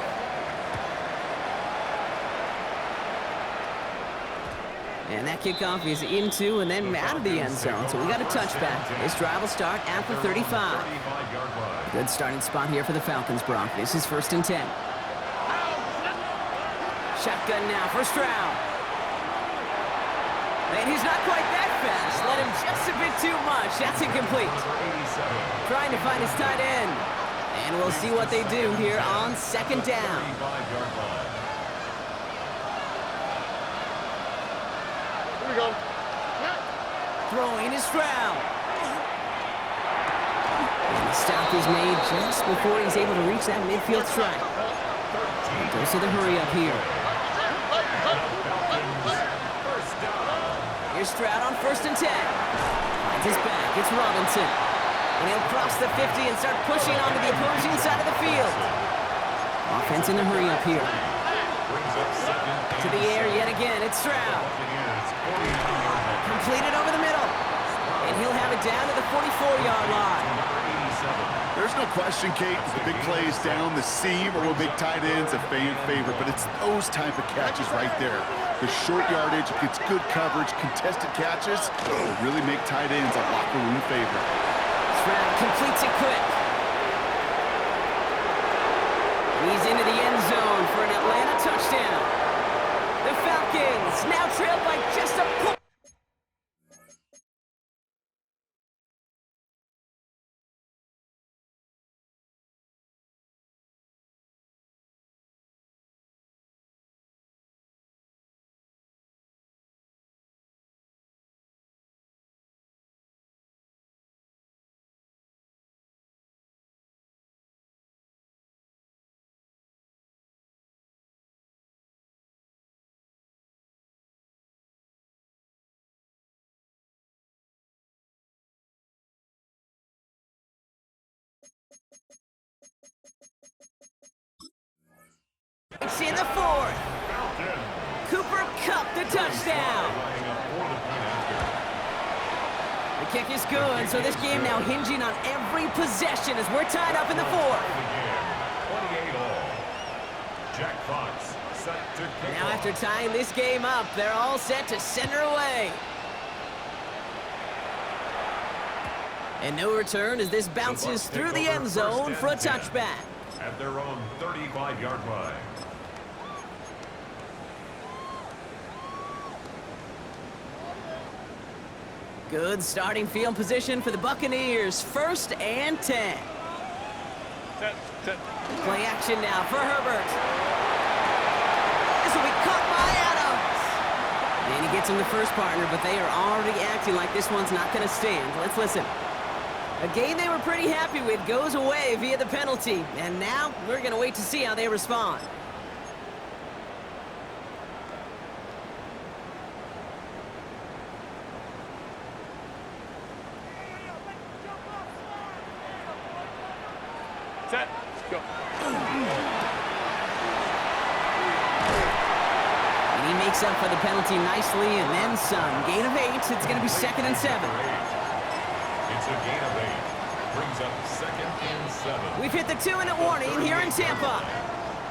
And that kickoff is into and then out of the end zone. So we got a touchback. This drive will start at the 35. Good starting spot here for the Falcons, Brock. This is 1st and 10. Shotgun now for Stroud. And he's not quite that fast. Let him just a bit too much. That's incomplete. Trying to find his tight end. And we'll see what they do here on 2nd down. Here we go. Throwing is Stroud. And the stop is made just before he's able to reach that midfield strike. And goes to the hurry up here. Here's Stroud on 1st and 10. Finds his back. It's Robinson. And he'll cross the 50 and start pushing onto the opposing side of the field. Offense in the hurry up here. To the air yet again. It's Stroud. Completed over the middle. And he'll have it down to the 44-yard line. There's no question, Kate, the big plays down the seam or will make tight ends a fan favorite, but it's those type of catches right there. The short yardage, gets good coverage, contested catches will really make tight ends a locker room favorite. Stroud completes it quick. He's into the end zone for an Atlanta touchdown. The Falcons now trail by just a point. pass in the fourth. Cooper Kupp the touchdown. The kick is good, so this game now hinging on every possession as we're tied up in the fourth. 28-all. Jack Fox set to kick Now off. after tying this game up, they're all set to send her away. And no return as this bounces through the end zone for a touchback. At their own 35-yard line. Good starting field position for the Buccaneers. 1st and 10. Play action now for Herbert. This will be caught by Adams. And he gets him the first partner, but they are already acting like this one's not going to stand. Let's listen. A game they were pretty happy with goes away via the penalty. And now we're going to wait to see how they respond. Set. Go. And he makes up for the penalty nicely and then some. Gain of 8. It's going to be 2nd and 7. It's a gain of 8. Brings up 2nd and 7. We've hit the 2-minute warning here in Tampa.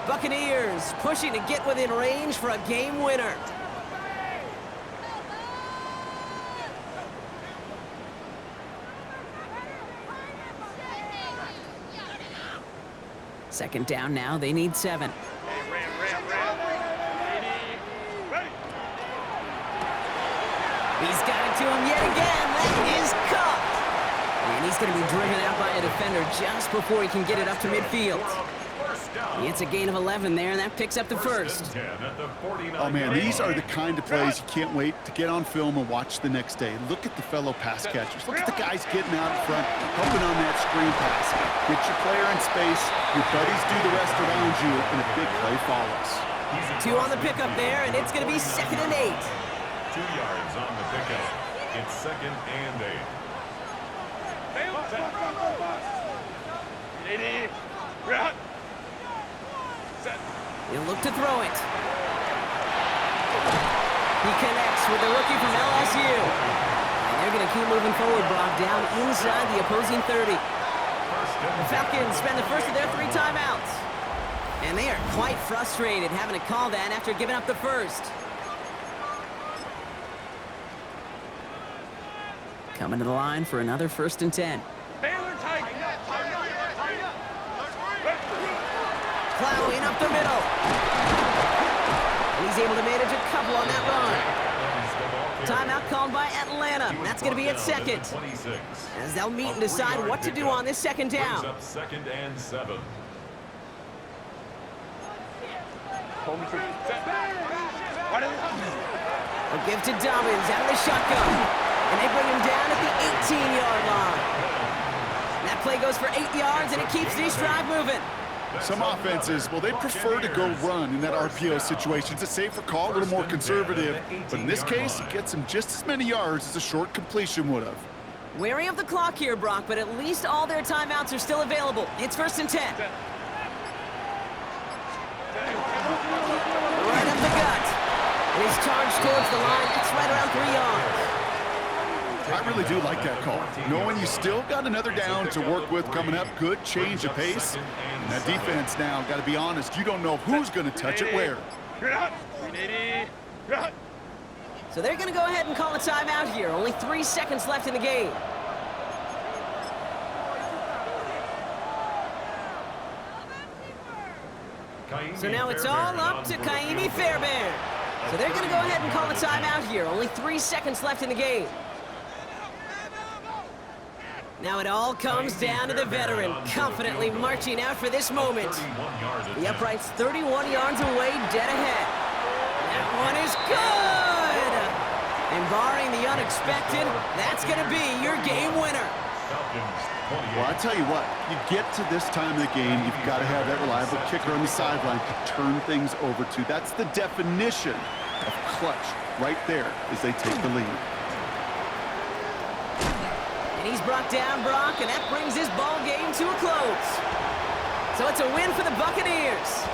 Buccaneers pushing to get within range for a game winner. Second down now. They need 7. He's got it to him yet again. That is Kupp. And he's going to be driven out by a defender just before he can get it up to midfield. It's a gain of 11 there, and that picks up the first. Oh, man, these are the kind of plays you can't wait to get on film and watch the next day. Look at the fellow pass catchers. Look at the guys getting out in front, helping on that screen pass. Get your player in space, your buddies do the rest around you, and a big play follows. 2 on the pickup there, and it's going to be 2nd and 8. 2 yards on the pickup. It's 2nd and 8. He'll look to throw it. He connects with the rookie from LSU. And they're going to keep moving forward, Brock, down inside the opposing 30. The Falcons spend the first of their 3 timeouts. And they are quite frustrated having to call that after giving up the first. Coming to the line for another 1st and 10. Plowing up the middle. He's able to manage a couple on that run. Timeout called by Atlanta. That's going to be at 2nd. As they'll meet and decide what to do on this 2nd down. 2nd and 7. A give to Dobbins out of the shotgun. And they bring him down at the 18-yard line. That play goes for 8 yards, and it keeps this drive moving. Some offenses, well, they prefer to go run in that RPO situation. It's a safer call, a little more conservative. But in this case, it gets him just as many yards as a short completion would have. Wary of the clock here, Brock, but at least all their timeouts are still available. It's 1st and 10. Right up the gut. And he's charged towards the line. It's right around 3 yards. I really do like that call. Knowing you still got another down to work with coming up, good change of pace. And that defense now, got to be honest, you don't know who's going to touch it where. So they're going to go ahead and call a timeout here. Only 3 seconds left in the game. So now it's all up to Kaimi Fairbairn. So they're going to go ahead and call a timeout here. Only 3 seconds left in the game. Now it all comes down to the veteran, confidently marching out for this moment. The upright's 31 yards away, dead ahead. That one is good! And barring the unexpected, that's going to be your game winner. Well, I tell you what, you get to this time of the game, you've got to have that reliable kicker on the sideline to turn things over to. That's the definition of clutch right there as they take the lead. And he's brought down, Brock, and that brings his ball game to a close. So it's a win for the Buccaneers.